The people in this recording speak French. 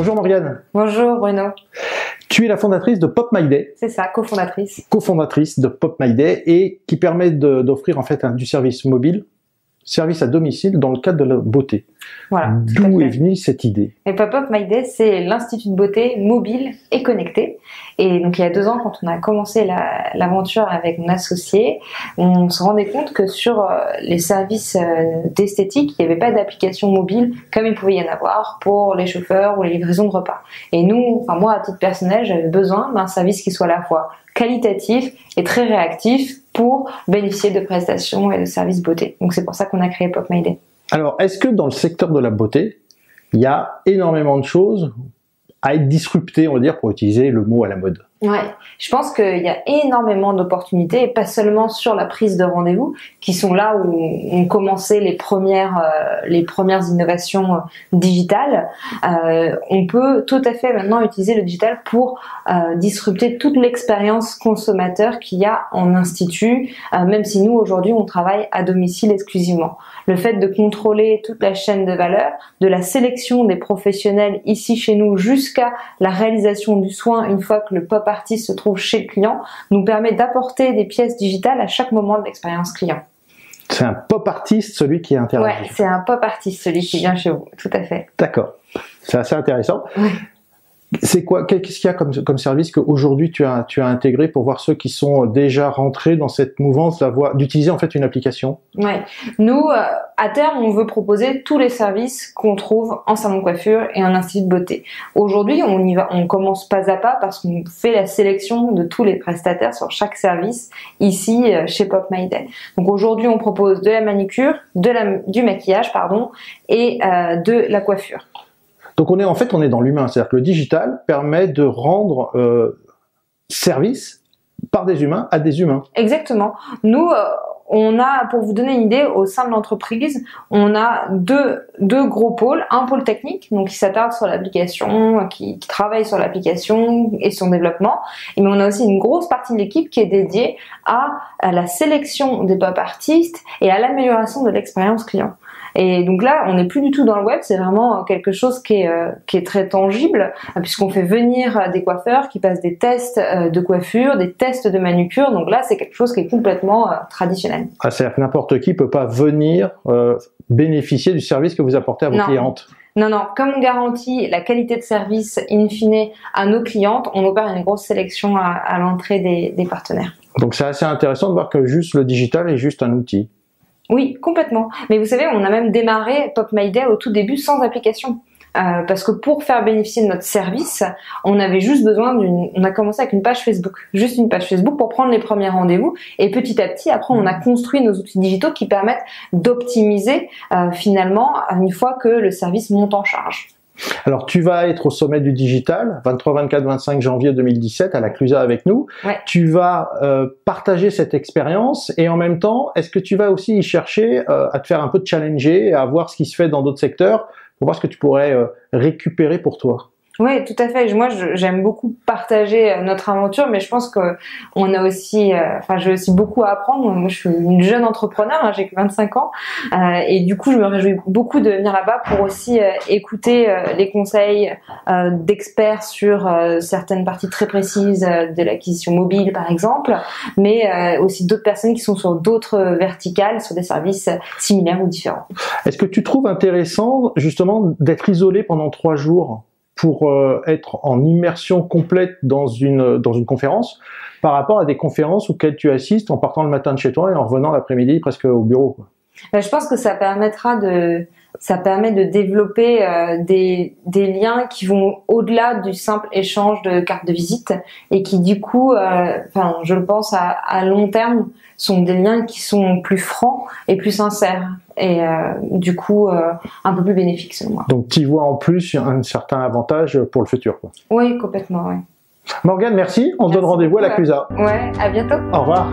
Bonjour Morgane. Bonjour Bruno. Tu es la fondatrice de Pop My Day. C'est ça, cofondatrice. Cofondatrice de Pop My Day et qui permet d'offrir en fait du service mobile, service à domicile dans le cadre de la beauté. Voilà. D'où est venue cette idée? Et Pop My Day, c'est l'institut de beauté mobile et connecté. Et donc il y a 2 ans, quand on a commencé l'aventure avec mon associé, on se rendait compte que sur les services d'esthétique, il n'y avait pas d'application mobile comme il pouvait y en avoir pour les chauffeurs ou les livraisons de repas. Et nous, enfin moi à titre personnel, j'avais besoin d'un service qui soit à la fois qualitatif et très réactif pour bénéficier de prestations et de services beauté. Donc c'est pour ça qu'on a créé Pop My Day. Alors, est-ce que dans le secteur de la beauté, il y a énormément de choses à être disruptées, on va dire, pour utiliser le mot à la mode? Ouais, je pense qu'il y a énormément d'opportunités, et pas seulement sur la prise de rendez-vous, qui sont là où ont commencé les premières innovations digitales. On peut tout à fait maintenant utiliser le digital pour disrupter toute l'expérience consommateur qu'il y a en institut, même si nous aujourd'hui on travaille à domicile exclusivement. Le fait de contrôler toute la chaîne de valeur, de la sélection des professionnels ici chez nous jusqu'à la réalisation du soin une fois que le pop artiste se trouve chez le client, nous permet d'apporter des pièces digitales à chaque moment de l'expérience client. C'est un pop artiste, celui qui interagit. Ouais, c'est un pop artiste, celui qui vient chez vous, tout à fait. D'accord, c'est assez intéressant. Ouais. C'est quoi, qu'est-ce qu'il y a comme service qu'aujourd'hui tu as intégré pour voir ceux qui sont déjà rentrés dans cette mouvance d'utiliser en fait une application? Ouais. Nous, à terme, on veut proposer tous les services qu'on trouve en salon de coiffure et en institut de beauté. Aujourd'hui, on commence pas à pas parce qu'on fait la sélection de tous les prestataires sur chaque service ici chez Pop My Day. Donc aujourd'hui, on propose de la manicure, du maquillage, et de la coiffure. Donc on est dans l'humain, c'est-à-dire que le digital permet de rendre service par des humains à des humains. Exactement. Nous, on a, pour vous donner une idée, au sein de l'entreprise, on a deux gros pôles. Un pôle technique, donc qui s'attarde sur l'application, qui travaille sur l'application et son développement. Mais on a aussi une grosse partie de l'équipe qui est dédiée à la sélection des pop artistes et à l'amélioration de l'expérience client. Et donc là, on n'est plus du tout dans le web, c'est vraiment quelque chose qui est très tangible, puisqu'on fait venir des coiffeurs qui passent des tests de coiffure, des tests de manucure. Donc là, c'est quelque chose qui est complètement traditionnel. Ah, c'est-à-dire que n'importe qui peut pas venir bénéficier du service que vous apportez à vos clientes. Non, comme on garantit la qualité de service in fine à nos clientes, on opère une grosse sélection à l'entrée des partenaires. Donc c'est assez intéressant de voir que juste le digital est juste un outil. Oui, complètement. Mais vous savez, on a même démarré Pop My Day au tout début sans application. Parce que pour faire bénéficier de notre service, on avait juste besoin on a commencé avec une page Facebook. Juste une page Facebook pour prendre les premiers rendez-vous. Et petit à petit, après, on a construit nos outils digitaux qui permettent d'optimiser finalement une fois que le service monte en charge. Alors, tu vas être au sommet du digital, 23, 24, 25 janvier 2017, à la Clusa avec nous. Ouais. Tu vas partager cette expérience et en même temps, est-ce que tu vas aussi y chercher à te faire un peu de challenger, à voir ce qui se fait dans d'autres secteurs, pour voir ce que tu pourrais récupérer pour toi? Oui, tout à fait. Moi, j'aime beaucoup partager notre aventure, mais je pense que on a aussi, j'ai aussi beaucoup à apprendre. Moi, je suis une jeune entrepreneur, j'ai que 25 ans, et du coup, je me réjouis beaucoup de venir là-bas pour aussi écouter les conseils d'experts sur certaines parties très précises de l'acquisition mobile, par exemple, mais aussi d'autres personnes qui sont sur d'autres verticales, sur des services similaires ou différents. Est-ce que tu trouves intéressant, justement, d'être isolé pendant 3 jours pour être en immersion complète dans une conférence par rapport à des conférences auxquelles tu assistes en partant le matin de chez toi et en revenant l'après-midi presque au bureau, quoi? Je pense que ça permet de développer des liens qui vont au-delà du simple échange de cartes de visite et qui du coup, je le pense à long terme, sont des liens qui sont plus francs et plus sincères et du coup un peu plus bénéfiques selon moi. Donc tu y vois en plus un certain avantage pour le futur, quoi. Oui, complètement, oui. Morgane, merci. On se donne rendez-vous à la Clusa. Ouais, à bientôt. Au revoir.